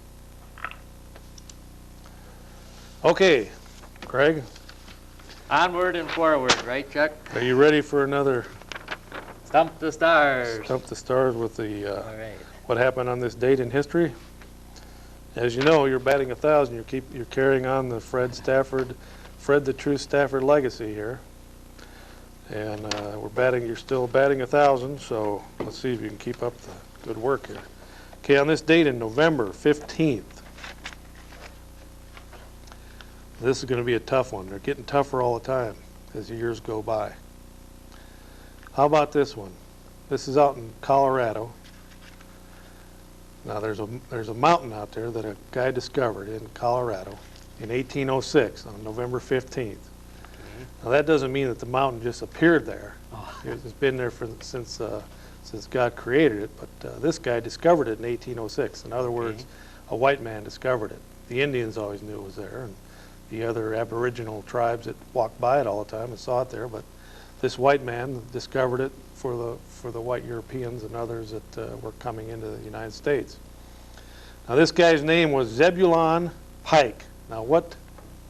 Okay, Craig, Onward and forward, right, Chuck? are you ready for another Stump the stars. Stump the Stars with the All right. what happened on this date in history? As you know, you're batting 1,000. You're carrying on the Fred the True Stafford legacy here, and you're still batting 1,000. So let's see if you can keep up the good work here. Okay, on this date in November 15th. This is going to be a tough one. They're getting tougher all the time as the years go by. How about this one? This is out in Colorado. Now there's a mountain out there that a guy discovered in Colorado in 1806 on November 15th. Now that doesn't mean that the mountain just appeared there. It's been there since God created it, but this guy discovered it in 1806. In other words, a white man discovered it. The Indians always knew it was there, and the other Aboriginal tribes that walked by it all the time and saw it there, but this white man discovered it for the white Europeans and others that were coming into the United States. Now this guy's name was Zebulon Pike. Now what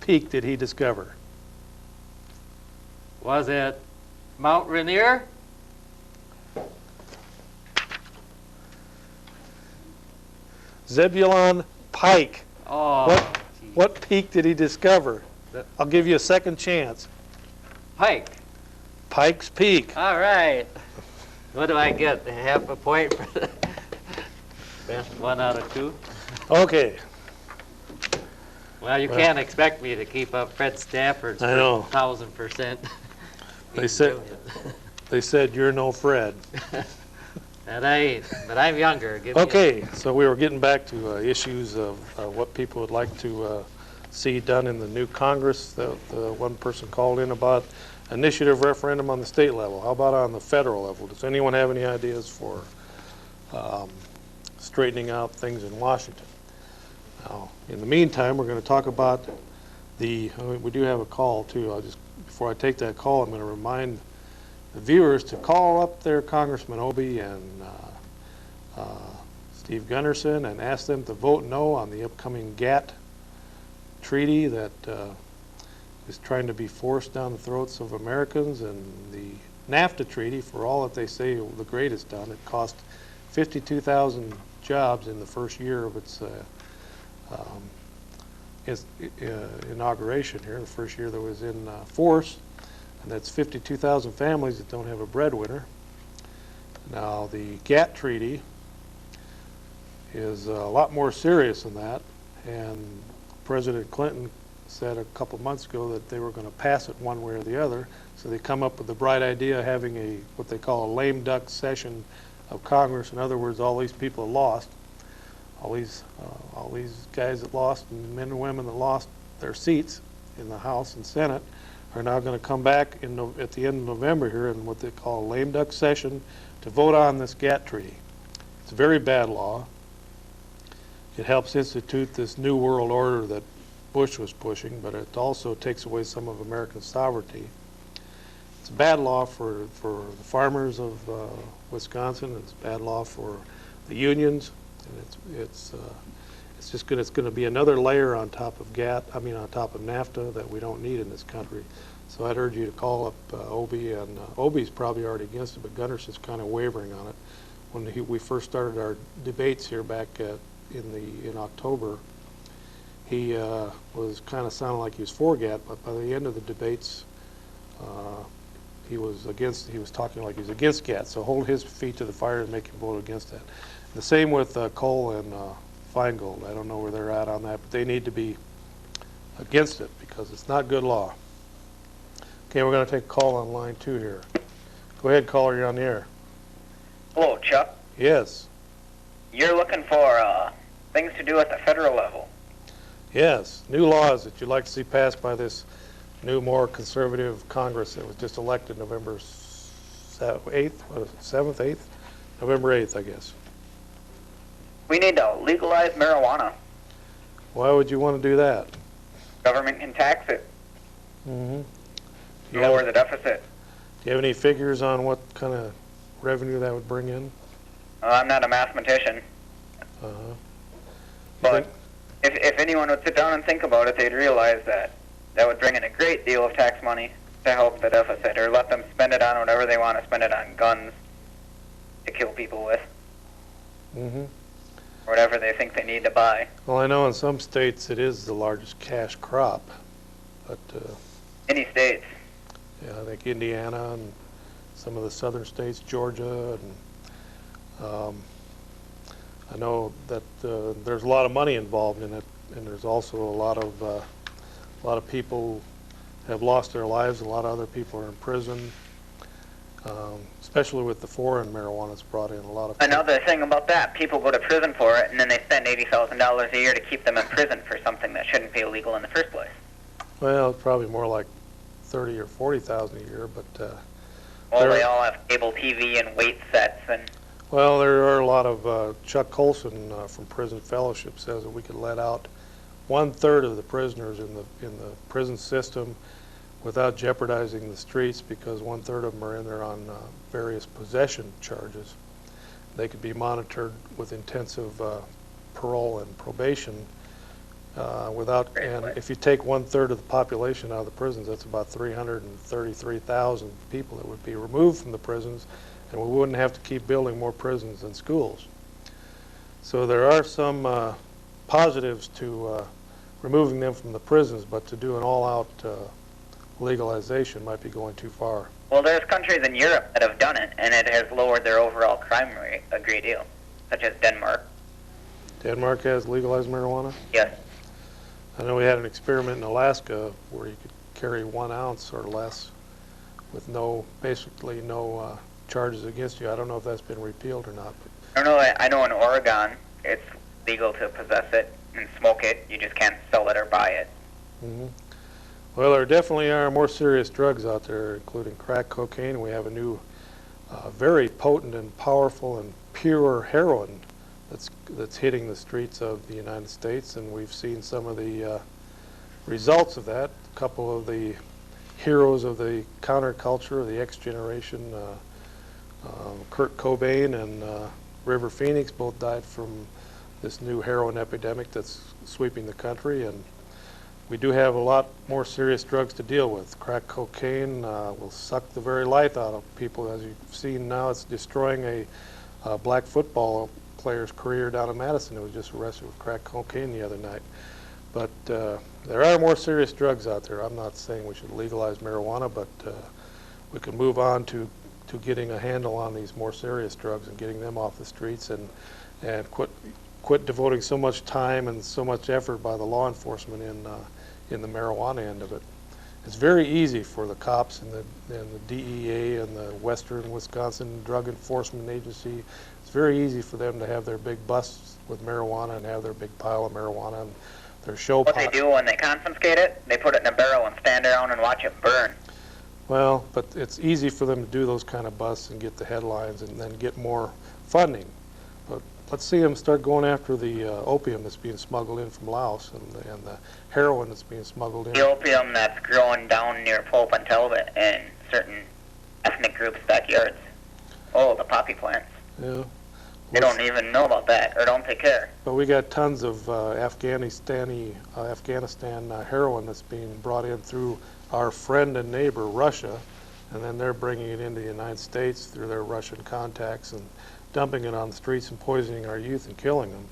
peak did he discover? Was it Mount Rainier? Zebulon Pike. Oh, What peak did he discover? I'll give you a second chance. Pike. Pike's Peak. All right. What do I get? Half a point for the best 1 out of 2? Okay. Well, you can't expect me to keep up Fred Stafford's I know. 1,000%. They said you're no Fred. That I ain't, but I'm younger. Give me Okay, so we were getting back to issues of what people would like to see done in the new Congress. The one person called in about initiative referendum on the state level. How about on the federal level? Does anyone have any ideas for straightening out things in Washington? Now, in the meantime, we're going to talk about we do have a call too. Before I take that call, I'm going to remind the viewers to call up their Congressman Obie and Steve Gunderson and ask them to vote no on the upcoming GATT treaty that is trying to be forced down the throats of Americans, and the NAFTA treaty, for all that they say the great it's done. It cost 52,000 jobs in the first year of its inauguration here, the first year that was in force, and that's 52,000 families that don't have a breadwinner. Now the GATT treaty is a lot more serious than that, and President Clinton said a couple months ago that they were going to pass it one way or the other, so they come up with the bright idea of having what they call a lame duck session of Congress. In other words, all these people that lost, all these guys that lost, and men and women that lost their seats in the House and Senate, are now going to come back at the end of November here in what they call a lame duck session to vote on this GATT treaty. It's a very bad law. It helps institute this new world order that Bush was pushing, but it also takes away some of American sovereignty. It's a bad law for the farmers of Wisconsin. It's a bad law for the unions, and it's going to be another layer on top of on top of NAFTA that we don't need in this country. So I'd urge you to call up Obie, and Obie's probably already against it, but Gunderson's kind of wavering on it. When we first started our debates here back in October, he was kind of sounding like he was for GATT, but by the end of the debates, he was talking like he was against GATT. So hold his feet to the fire and make him vote against that. The same with Cole and Feingold. I don't know where they're at on that, but they need to be against it because it's not good law. Okay, we're going to take a call on line 2 here. Go ahead, caller, you're on the air. Hello, Chuck. Yes. You're looking for things to do at the federal level. Yes, new laws that you'd like to see passed by this new, more conservative Congress that was just elected November 8th, 7th, 8th? November 8th, I guess. We need to legalize marijuana. Why would you want to do that? Government can tax it, Mm-hmm. lower the deficit. Do you have any figures on what kind of revenue that would bring in? I'm not a mathematician, Uh-huh. but if anyone would sit down and think about it, they'd realize that would bring in a great deal of tax money to help the deficit, or let them spend it on whatever they want to spend it on, guns to kill people with, Mm-hmm. or whatever they think they need to buy. Well, I know in some states it is the largest cash crop, but Any states. yeah, I think Indiana and some of the southern states, Georgia, and I know that there's a lot of money involved in it, and there's also a lot of people have lost their lives. A lot of other people are in prison, especially with the foreign marijuana that's brought in. A lot of Another thing about that, people go to prison for it, and then they spend $80,000 a year to keep them in prison for something that shouldn't be illegal in the first place. Well, it's probably more like 30 or 40,000 a year, but Well, they all have cable TV and weight sets, and well, there are a lot of Chuck Colson from Prison Fellowship says that we could let out 1/3 of the prisoners in the prison system without jeopardizing the streets, because 1/3 of them are in there on various possession charges. They could be monitored with intensive parole and probation and if you take 1/3 of the population out of the prisons, that's about 333,000 people that would be removed from the prisons, and we wouldn't have to keep building more prisons and schools. So there are some positives to removing them from the prisons, but to do an all-out legalization might be going too far. well, there's countries in Europe that have done it, and it has lowered their overall crime rate a great deal, such as Denmark. Denmark has legalized marijuana? Yes. I know we had an experiment in Alaska where you could carry 1 ounce or less with basically no charges against you. I don't know if that's been repealed or not. But I know in Oregon it's legal to possess it and smoke it. You just can't sell it or buy it. mm-hmm. Well, there definitely are more serious drugs out there, including crack cocaine. We have a new, very potent and powerful and pure heroin that's hitting the streets of the United States, and we've seen some of the results of that. A couple of the heroes of the counterculture, the X generation, Kurt Cobain and River Phoenix, both died from this new heroin epidemic that's sweeping the country, and we do have a lot more serious drugs to deal with. Crack cocaine will suck the very life out of people. As you've seen now, it's destroying a black football player's career down in Madison who was just arrested with crack cocaine the other night. But there are more serious drugs out there. I'm not saying we should legalize marijuana, but we can move on to getting a handle on these more serious drugs and getting them off the streets, and quit devoting so much time and so much effort by the law enforcement in the marijuana end of it. It's very easy for the cops and the DEA and the Western Wisconsin Drug Enforcement Agency. It's very easy for them to have their big busts with marijuana and have their big pile of marijuana and their show What they do when they confiscate it, they put it in a barrel and stand there around and watch it burn. Well, but it's easy for them to do those kind of busts and get the headlines and then get more funding. But let's see them start going after the opium that's being smuggled in from Laos and the heroin that's being smuggled in. The opium that's growing down near Pope and Talbot in certain ethnic groups' backyards. Oh, the poppy plants. Yeah. They don't even know about that, or don't they care? But we got tons of Afghanistan heroin that's being brought in through our friend and neighbor, Russia, and then they're bringing it into the United States through their Russian contacts and dumping it on the streets and poisoning our youth and killing them.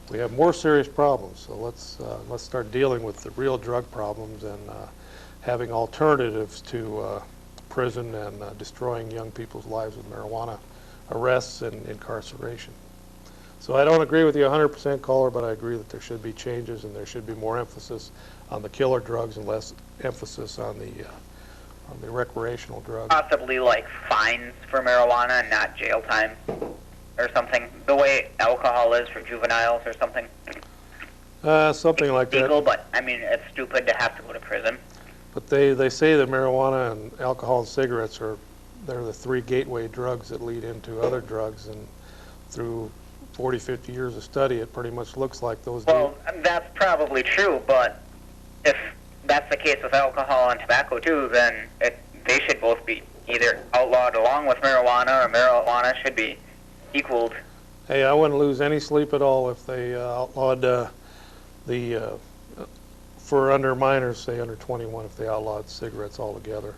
We have more serious problems, so let's start dealing with the real drug problems and having alternatives to prison and destroying young people's lives with marijuana arrests and incarceration. So I don't agree with you 100%, caller, but I agree that there should be changes and there should be more emphasis on the killer drugs and less emphasis on the recreational drugs. Possibly like fines for marijuana and not jail time or something. The way alcohol is for juveniles or something. Something like that. Legal, but I mean, it's stupid to have to go to prison. But they say that marijuana and alcohol and cigarettes they're the three gateway drugs that lead into other drugs, and through 40, 50 years of study, it pretty much looks like those. Well, that's probably true, but if that's the case with alcohol and tobacco too, then they should both be either outlawed along with marijuana, or marijuana should be equaled. Hey, I wouldn't lose any sleep at all if they outlawed for under minors, say under 21, if they outlawed cigarettes altogether.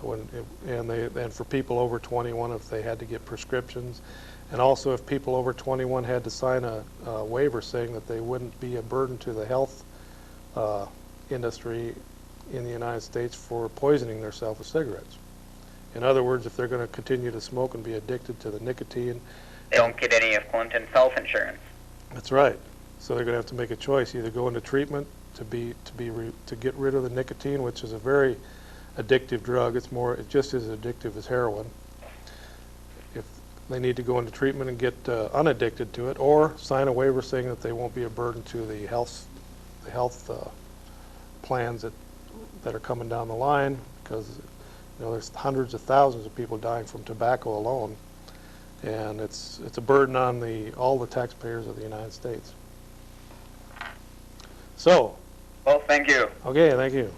I wouldn't, and for people over 21, if they had to get prescriptions, and also if people over 21 had to sign a waiver saying that they wouldn't be a burden to the health industry in the United States for poisoning themselves with cigarettes. In other words, if they're going to continue to smoke and be addicted to the nicotine, They don't get any of Clinton's health insurance. that's right. So they're going to have to make a choice: either go into treatment to get rid of the nicotine, which is a very addictive drug. It's just as addictive as heroin. If they need to go into treatment and get unaddicted to it, or sign a waiver saying that they won't be a burden to the health plans that are coming down the line, because there's hundreds of thousands of people dying from tobacco alone, and it's a burden on all the taxpayers of the United States. So, Well, thank you. okay, thank you.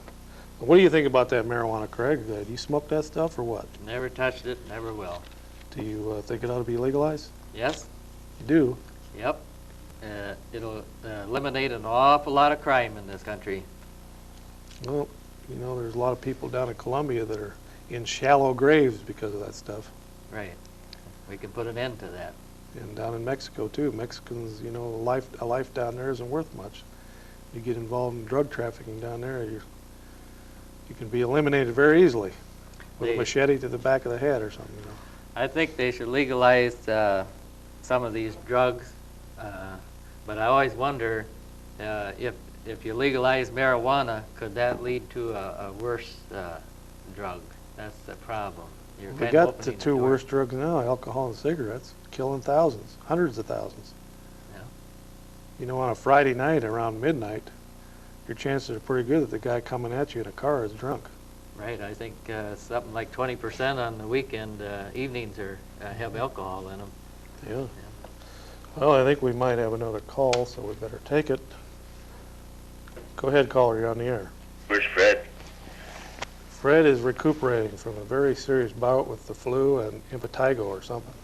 What do you think about that marijuana, Craig? Do you smoke that stuff or what? Never touched it, never will. Do you think it ought to be legalized? Yes? You do? Yep. It'll eliminate an awful lot of crime in this country. Well, there's a lot of people down in Colombia that are in shallow graves because of that stuff. Right. We can put an end to that. And down in Mexico, too. Mexicans, a life down there isn't worth much. You get involved in drug trafficking down there, you can be eliminated very easily with a machete to the back of the head or something. I think they should legalize some of these drugs, but I always wonder if you legalize marijuana, could that lead to a worse drug? That's the problem. You're We kind of got the opening two door. worst drugs now, alcohol and cigarettes, killing thousands, hundreds of thousands. Yeah. On a Friday night around midnight, your chances are pretty good that the guy coming at you in a car is drunk. Right. I think something like 20% on the weekend evenings have alcohol in them. Yeah. Well, I think we might have another call, so we better take it. Go ahead, caller, you're on the air. Where's Fred? Fred is recuperating from a very serious bout with the flu and impetigo or something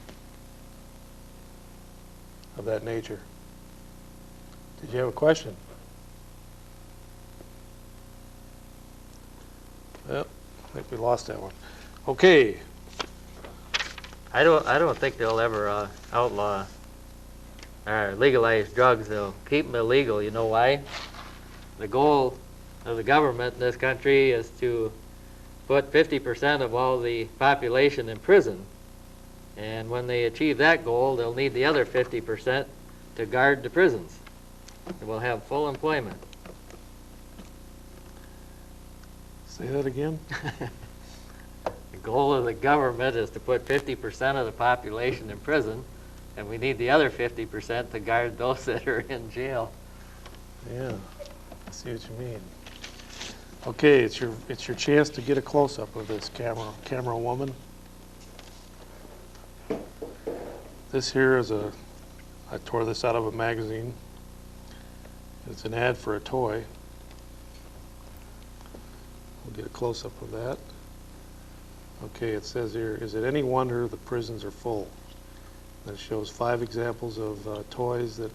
of that nature. Did you have a question? Well, I think we lost that one. Okay. I don't think they'll ever outlaw or legalize drugs. They'll keep them illegal. You know why? The goal of the government in this country is to put 50% of all the population in prison. And when they achieve that goal, they'll need the other 50% to guard the prisons. And we'll have full employment. Say that again? The goal of the government is to put 50% of the population in prison, and we need the other 50% to guard those that are in jail. Yeah, I see what you mean. Okay, it's your chance to get a close-up of this camera woman. This here is I tore this out of a magazine. It's an ad for a toy. We'll get a close-up of that. Okay, it says here, is it any wonder the prisons are full? And it shows 5 examples of toys that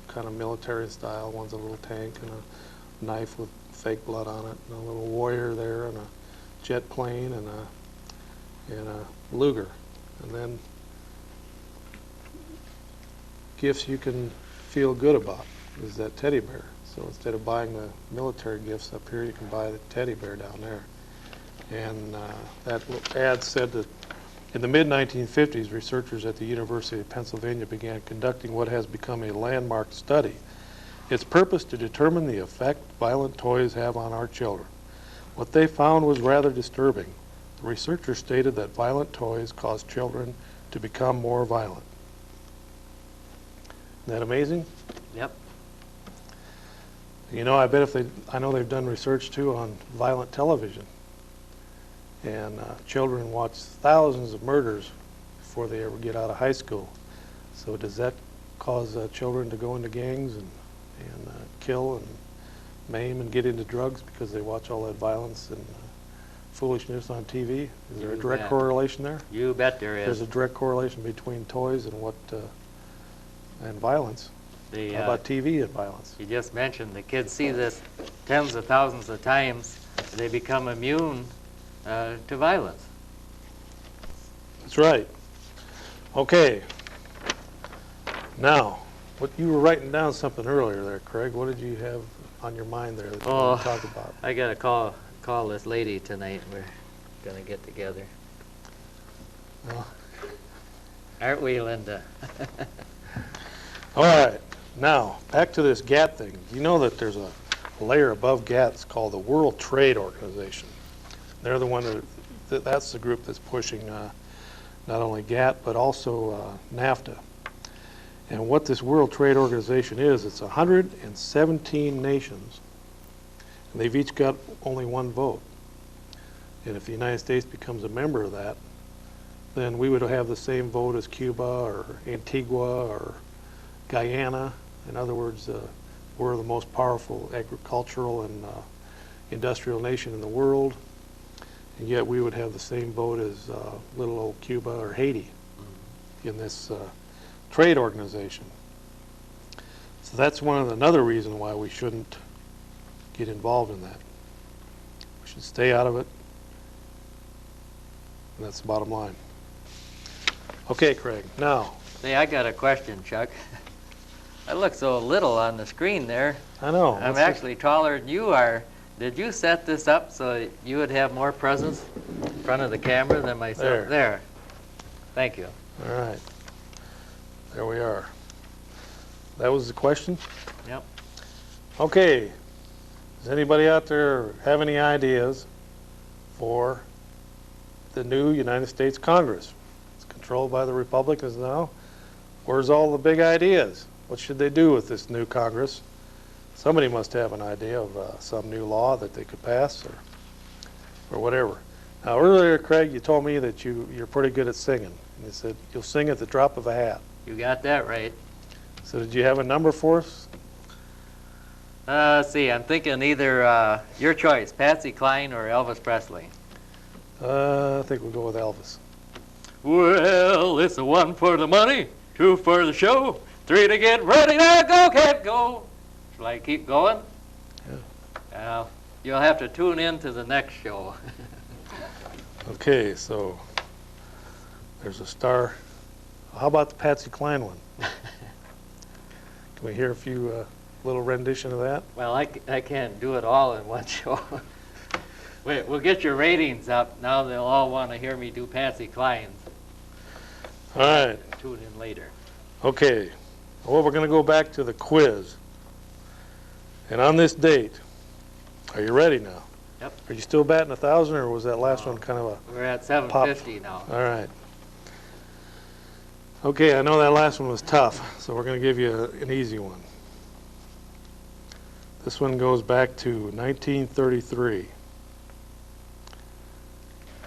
kind of military style. One's a little tank and a knife with fake blood on it, and a little warrior there, and a jet plane, and a Luger. And then gifts you can feel good about is that teddy bear. So instead of buying the military gifts up here, you can buy the teddy bear down there. And that ad said that in the mid-1950s, researchers at the University of Pennsylvania began conducting what has become a landmark study. Its purpose to determine the effect violent toys have on our children. What they found was rather disturbing. The researchers stated that violent toys cause children to become more violent. Isn't that amazing? Yep. You know, I know they've done research too on violent television. And children watch thousands of murders before they ever get out of high school. So does that cause children to go into gangs and kill and maim and get into drugs because they watch all that violence and foolishness on TV? Is there a direct correlation there? You bet there is. There's a direct correlation between toys and and violence. How about TV and violence? You just mentioned the kids see this tens of thousands of times. They become immune to violence. That's right. Okay. Now, what you were writing down something earlier there, Craig. What did you have on your mind there that you want to talk about? I got to call this lady tonight. We're going to get together. Well, aren't we, Linda? all right. Now, back to this GATT thing. You know that there's a layer above GATT. It's called the World Trade Organization. They're the one that's the group that's pushing not only GATT but also NAFTA. And what this World Trade Organization is, it's 117 nations, and they've each got only one vote. And if the United States becomes a member of that, then we would have the same vote as Cuba or Antigua or Guyana. In other words, we're the most powerful agricultural and industrial nation in the world, and yet we would have the same vote as little old Cuba or Haiti in this trade organization. So that's another reason why we shouldn't get involved in that. We should stay out of it, and that's the bottom line. Okay, Craig, now. Say, I got a question, Chuck. I look so little on the screen there. I know. I'm actually taller than you are. Did you set this up so you would have more presence in front of the camera than myself? There. Thank you. All right. There we are. That was the question? Yep. Okay. Does anybody out there have any ideas for the new United States Congress? It's controlled by the Republicans now. Where's all the big ideas? What should they do with this new Congress? Somebody must have an idea of some new law that they could pass or whatever. Now earlier, Craig, you told me that you're pretty good at singing. You said you'll sing at the drop of a hat. You got that right. So did you have a number for us? Let's see, I'm thinking either your choice, Patsy Cline or Elvis Presley. I think we'll go with Elvis. Well, it's a 1 for the money, 2 for the show, 3 to get ready to go, can't go. Shall I keep going? Yeah. You'll have to tune in to the next show. Okay, so there's a star. How about the Patsy Cline one? Can we hear a few little rendition of that? Well, I can't do it all in one show. Wait, we'll get your ratings up. Now they'll all want to hear me do Patsy Cline. All right. Tune in later. Okay. Well, we're going to go back to the quiz. And on this date, are you ready now? Yep. Are you still batting 1,000, or was that last one kind of a We're at 750 now. All right. Okay, I know that last one was tough, so we're going to give you an easy one. This one goes back to 1933.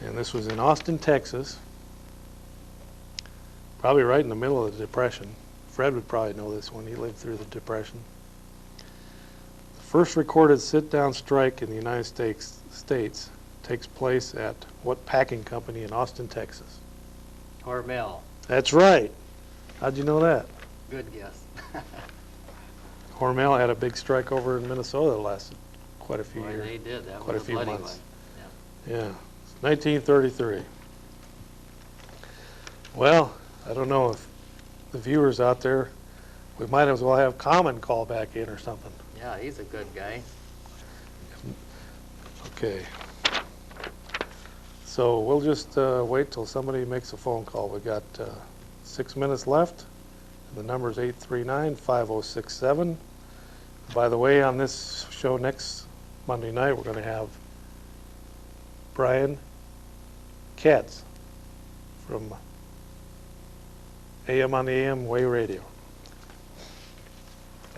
And this was in Austin, Texas. Probably right in the middle of the Depression. Fred would probably know this one. He lived through the Depression. The first recorded sit-down strike in the United States takes place at what packing company in Austin, Texas? Hormel. That's right. How'd you know that? Good guess. Hormel had a big strike over in Minnesota that lasted quite a few Boy, years. they did. That Quite was a few bloody months. one. Yeah, 1933. Well, I don't know if the viewers out there, we might as well have Common call back in or something. Yeah, he's a good guy. Okay. So we'll just wait till somebody makes a phone call. We've got 6 minutes left. The number is 839-5067. By the way, on this show next Monday night, we're going to have Brian Katz from AM on the AM Way Radio.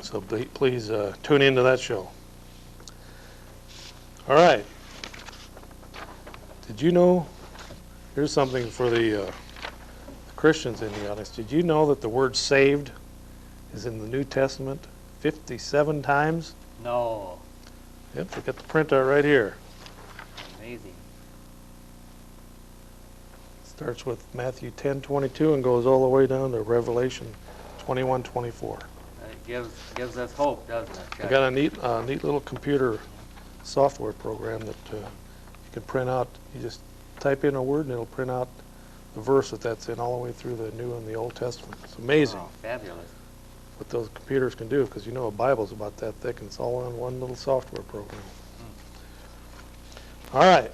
So please tune into that show. All right. Did you know, here's something for the Christians in the audience. Did you know that the word saved is in the New Testament 57 times? No. Yep, we got the printout right here. Amazing. Starts with Matthew 10:22 and goes all the way down to Revelation 21:24. It gives us hope, doesn't it, I Chuck? got a neat little computer software program that you can print out. You just type in a word and it'll print out the verse that's in all the way through the New and the Old Testament. It's amazing Oh, fabulous. what those computers can do, because you know a Bible's about that thick and it's all on one little software program. All right.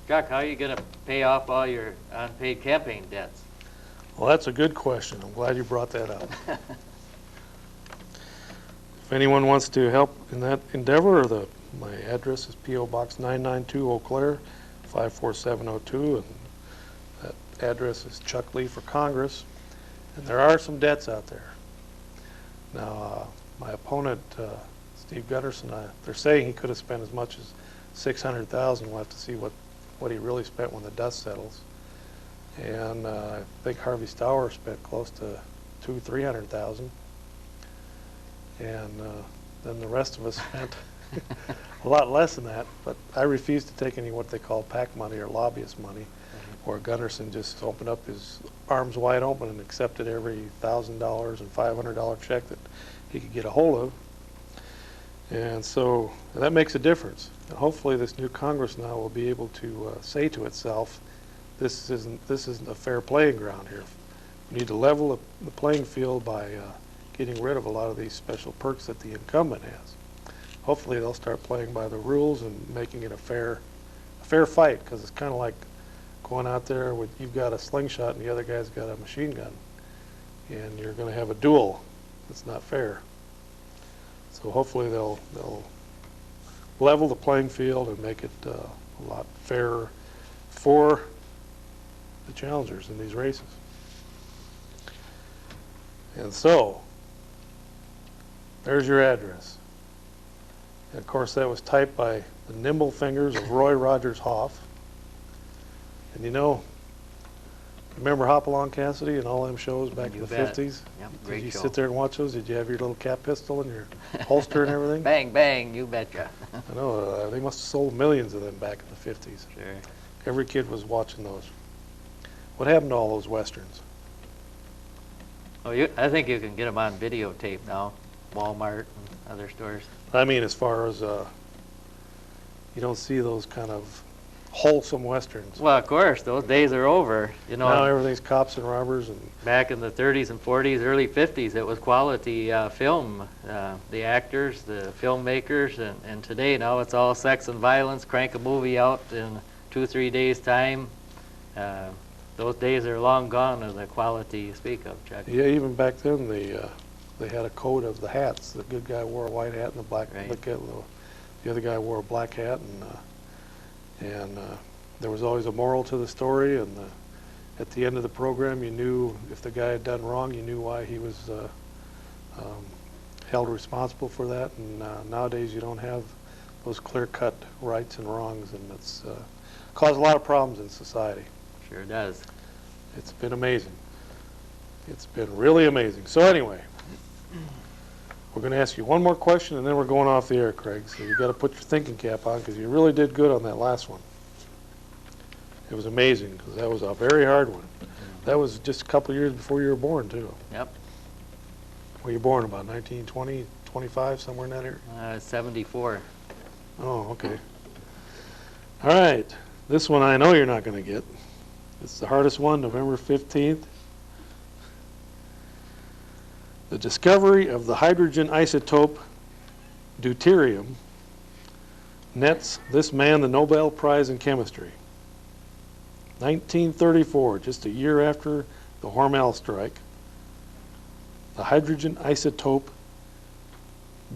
Chuck, how are you going to pay off all your unpaid campaign debts? Well, that's a good question. I'm glad you brought that up. If anyone wants to help in that endeavor, my address is P.O. Box 992, Eau Claire, 54702, and that address is Chuck Lee for Congress. And there are some debts out there. Now, my opponent, Steve Gunderson, they're saying he could have spent as much as $600,000. We'll have to see what he really spent when the dust settles. And I think Harvey Stour spent close to $300,000. And then the rest of us spent a lot less than that. But I refuse to take any what they call PAC money or lobbyist money, where Gunderson just opened up his arms wide open and accepted every $1,000 and $500 check that he could get a hold of. And so that makes a difference. And hopefully this new Congress now will be able to say to itself, this isn't a fair playing ground here. We need to level the playing field by getting rid of a lot of these special perks that the incumbent has. Hopefully they'll start playing by the rules and making it a fair fight, because it's kind of like going out there with, you've got a slingshot and the other guy's got a machine gun, and you're going to have a duel. That's not fair. So hopefully they'll level the playing field and make it a lot fairer for the challengers in these races. And so there's your address. And of course that was typed by the nimble fingers of Roy Rogers Hoff. And you know, remember Hopalong Cassidy and all them shows back in the bet. 50s? Yep, Did great you show. sit there and watch those? Did you have your little cap pistol and your holster and everything? Bang, bang, you betcha. I know, they must have sold millions of them back in the 50s. Sure. Every kid was watching those. What happened to all those westerns? Oh, I think you can get them on videotape now, Walmart and other stores. I mean, as far as, you don't see those kind of wholesome westerns. Well, of course, those days are over. You know, Now everything's cops and robbers and back in the 30s and 40s, early 50s, it was quality film. The actors, the filmmakers, and today now it's all sex and violence. Crank a movie out in 2-3 days' time. Those days are long gone of the quality you speak of, Chuck. yeah, even back then they had a code of the hats. The good guy wore a white hat and Right. the other guy wore a black hat, and there was always a moral to the story. And at the end of the program, you knew if the guy had done wrong, you knew why he was held responsible for that. And nowadays, you don't have those clear-cut rights and wrongs, and caused a lot of problems in society. Sure does. It's been amazing. It's been really amazing. So anyway, we're going to ask you one more question, and then we're going off the air, Craig. So you got to put your thinking cap on, because you really did good on that last one. It was amazing, because that was a very hard one. That was just a couple of years before you were born, too. Yep. Were you born about 1920, 25, somewhere in that area? 74. Oh, okay. All right. This one I know you're not going to get. It's the hardest one, November 15th. The discovery of the hydrogen isotope deuterium nets this man the Nobel Prize in Chemistry. 1934, just a year after the Hormel strike, the hydrogen isotope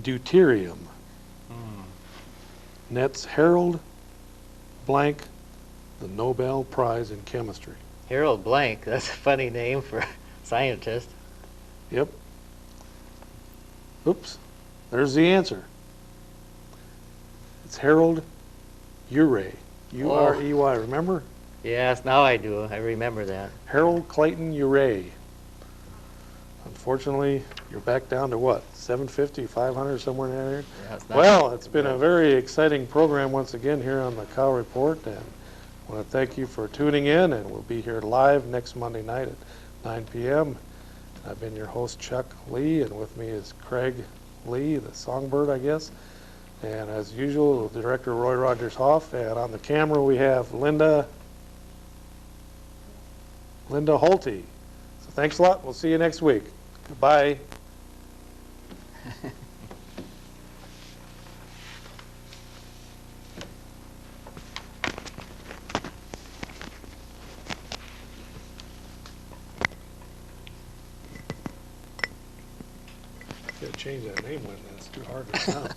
deuterium nets Harold Blank the Nobel Prize in Chemistry. Harold Blank, that's a funny name for a scientist. Yep. Oops. There's the answer. It's Harold Urey. U-R-E-Y. Remember? Yes, now I do. I remember that. Harold Clayton Urey. Unfortunately, you're back down to what? 750, 500, somewhere in that area? Yeah, it's not Well, it's been a very exciting program once again here on the Cow Report, and I want to thank you for tuning in, and we'll be here live next Monday night at 9 p.m. I've been your host, Chuck Lee, and with me is Craig Lee, the songbird, I guess. And as usual, the director, Roy Rogers Hoff, and on the camera we have Linda Holte. So thanks a lot. We'll see you next week. Goodbye. Gotta change that name, Linda. It's too hard to pronounce.